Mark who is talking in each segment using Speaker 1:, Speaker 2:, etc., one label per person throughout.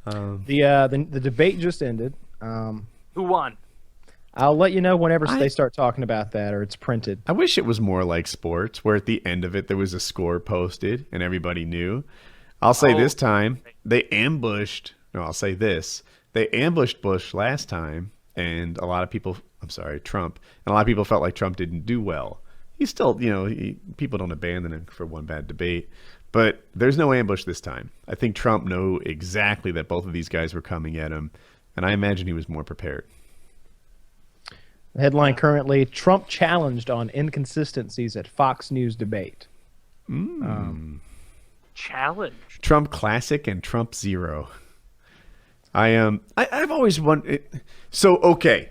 Speaker 1: The debate just ended.
Speaker 2: Who won?
Speaker 1: I'll let you know whenever they start talking about that or it's printed.
Speaker 3: I wish it was more like sports, where at the end of it there was a score posted and everybody knew. I'll say this time they ambushed. No, I'll say this: they ambushed Bush last time, and a lot of people. I'm sorry, Trump, and a lot of people felt like Trump didn't do well. He's still, people don't abandon him for one bad debate, but there's no ambush this time. I think Trump knew exactly that both of these guys were coming at him, and I imagine he was more prepared.
Speaker 1: The headline currently: Trump challenged on inconsistencies at Fox News debate.
Speaker 2: Challenge.
Speaker 3: Trump Classic and Trump Zero. I've always wondered. So okay,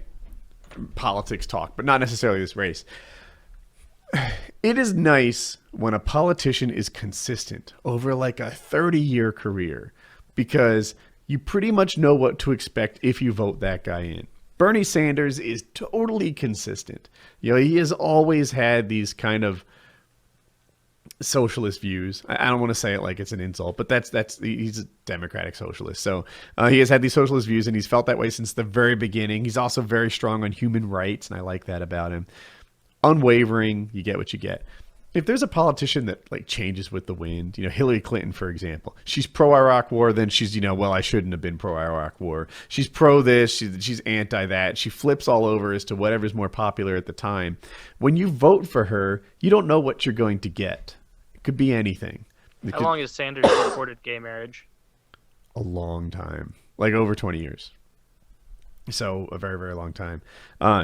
Speaker 3: politics talk, but not necessarily this race. It is nice when a politician is consistent over like a 30-year career, because you pretty much know what to expect if you vote that guy in. Bernie Sanders is totally consistent. He has always had these kind of socialist views. I don't want to say it like it's an insult, but he's a democratic socialist. So he has had these socialist views, and he's felt that way since the very beginning. He's also very strong on human rights, and I like that about him. Unwavering, you get what you get. If there's a politician that like changes with the wind, Hillary Clinton, for example, she's pro-Iraq war, then she's, well, I shouldn't have been pro-Iraq war. She's pro this, she's anti that. She flips all over as to whatever's more popular at the time. When you vote for her, you don't know what you're going to get. It could be anything.
Speaker 2: How long has Sanders supported gay marriage?
Speaker 3: A long time, like over 20 years. So a very, very long time.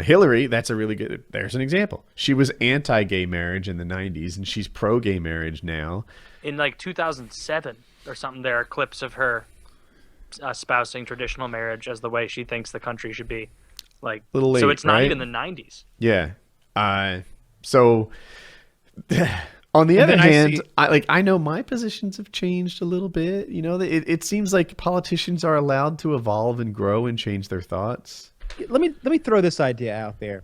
Speaker 3: Hillary, that's a really good, there's an example. She was anti-gay marriage in the 90s, and she's pro-gay marriage now.
Speaker 2: In like 2007 or something, there are clips of her espousing traditional marriage as the way she thinks the country should be. Like,
Speaker 3: a little late,
Speaker 2: so it's not
Speaker 3: right?
Speaker 2: even the 90s.
Speaker 3: Yeah. So on the other hand, I know my positions have changed a little bit. It seems like politicians are allowed to evolve and grow and change their thoughts.
Speaker 1: Let me throw this idea out there.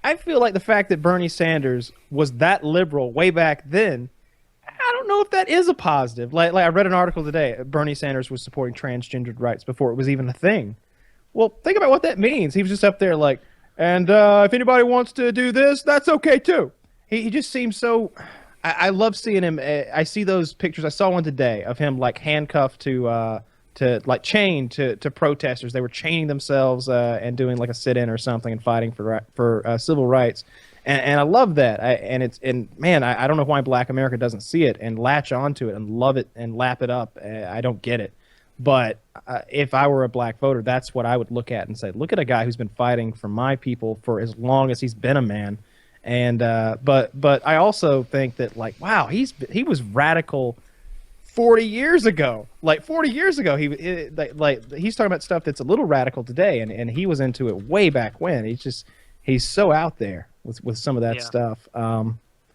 Speaker 1: I feel like the fact that Bernie Sanders was that liberal way back then, I don't know if that is a positive. Like I read an article today, Bernie Sanders was supporting transgendered rights before it was even a thing. Well, think about what that means. He was just up there like, and if anybody wants to do this, that's okay too. He just seems so. I love seeing him. I see those pictures. I saw one today of him like handcuffed to like chained to protesters. They were chaining themselves and doing like a sit-in or something and fighting for civil rights. And I love that. I don't know why Black America doesn't see it and latch onto it and love it and lap it up. I don't get it. But if I were a black voter, that's what I would look at and say, look at a guy who's been fighting for my people for as long as he's been a man. And but I also think that like, wow, he was radical 40 years ago. Like 40 years ago, he's talking about stuff that's a little radical today, and he was into it way back when. He's so out there with some of that stuff.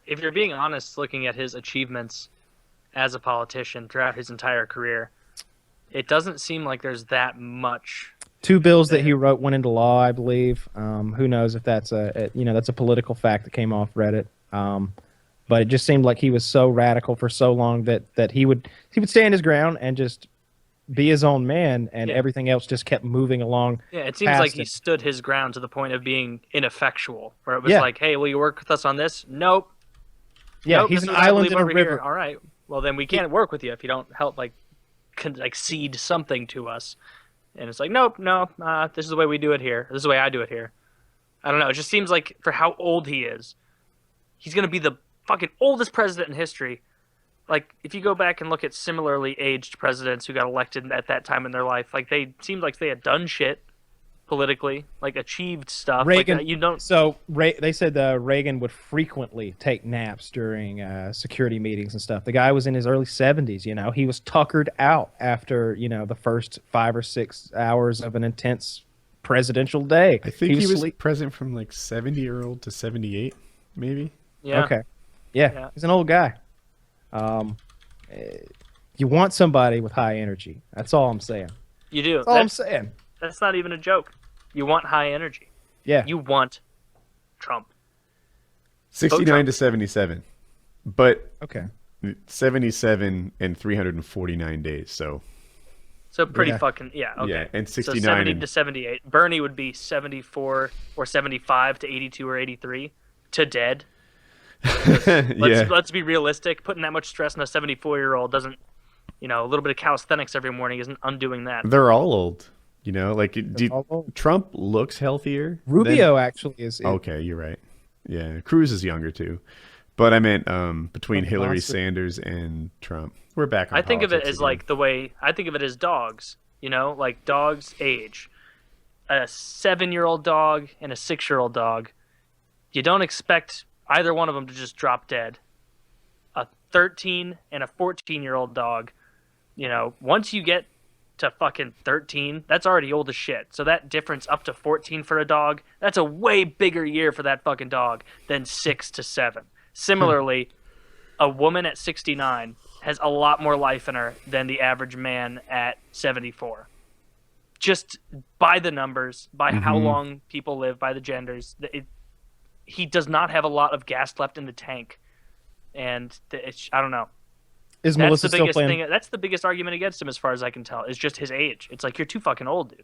Speaker 2: If you're being honest, looking at his achievements as a politician throughout his entire career, it doesn't seem like there's that much.
Speaker 1: 2 bills that he wrote went into law, I believe. Who knows if that's that's a political fact that came off Reddit. But it just seemed like he was so radical for so long that he would stand his ground and just be his own man, and everything else just kept moving along.
Speaker 2: Yeah, it seems like he stood his ground to the point of being ineffectual, where it was like, hey, will you work with us on this? Nope.
Speaker 1: Yeah,
Speaker 2: nope,
Speaker 1: he's an island in a river.
Speaker 2: Here. All right. Well, then we can't work with you if you don't help like cede something to us. And it's like, nope, no, this is the way we do it here. This is the way I do it here. I don't know. It just seems like for how old he is, he's going to be the fucking oldest president in history. Like, if you go back and look at similarly aged presidents who got elected at that time in their life, like, they seemed like they had done shit politically, like, achieved stuff.
Speaker 1: Reagan,
Speaker 2: like, you don't...
Speaker 1: So, they said Reagan would frequently take naps during security meetings and stuff. The guy was in his early 70s, He was tuckered out after, the first 5 or 6 hours of an intense presidential day.
Speaker 3: I think he was president from, like, 70-year-old to 78, maybe?
Speaker 2: Yeah.
Speaker 1: Okay. Yeah, he's an old guy. You want somebody with high energy. That's all I'm saying.
Speaker 2: You do.
Speaker 1: That's all I'm saying.
Speaker 2: That's not even a joke. You want high energy.
Speaker 1: Yeah.
Speaker 2: You want Trump.
Speaker 3: 69 to 77. But
Speaker 1: okay.
Speaker 3: 77 and 349 days, so
Speaker 2: So pretty
Speaker 1: Yeah.
Speaker 2: fucking okay.
Speaker 3: Yeah, and
Speaker 2: So
Speaker 3: 69
Speaker 2: 70
Speaker 3: and-
Speaker 2: to 78. Bernie would be 74 or 75 to 82 or 83 to dead.
Speaker 3: Yeah.
Speaker 2: Let's be realistic. Putting that much stress on a 74-year-old doesn't, a little bit of calisthenics every morning isn't undoing that.
Speaker 3: They're all old. Like
Speaker 1: all old.
Speaker 3: Trump looks healthier.
Speaker 1: Rubio actually is.
Speaker 3: Okay, you're right. Yeah, Cruz is younger too. But I meant between
Speaker 1: Trump
Speaker 3: Hillary
Speaker 1: monster.
Speaker 3: Sanders and Trump. We're back on
Speaker 2: I think of it
Speaker 3: politics
Speaker 2: as
Speaker 3: again.
Speaker 2: like the way I think of it as dogs. Like dogs age. A 7-year-old dog and a 6-year-old dog. You don't expect either one of them to just drop dead. A 13 and a 14-year-old dog. Once you get to fucking 13, that's already old as shit. So that difference up to 14 for a dog, that's a way bigger year for that fucking dog than 6 to 7. Similarly, a woman at 69 has a lot more life in her than the average man at 74. Just by the numbers, by how long people live, by the genders, he does not have a lot of gas left in the tank. And I don't know.
Speaker 1: Is
Speaker 2: That's
Speaker 1: Melissa
Speaker 2: the
Speaker 1: still
Speaker 2: biggest
Speaker 1: playing?
Speaker 2: thing. That's the biggest argument against him, as far as I can tell, is just his age. It's like, you're too fucking old, dude.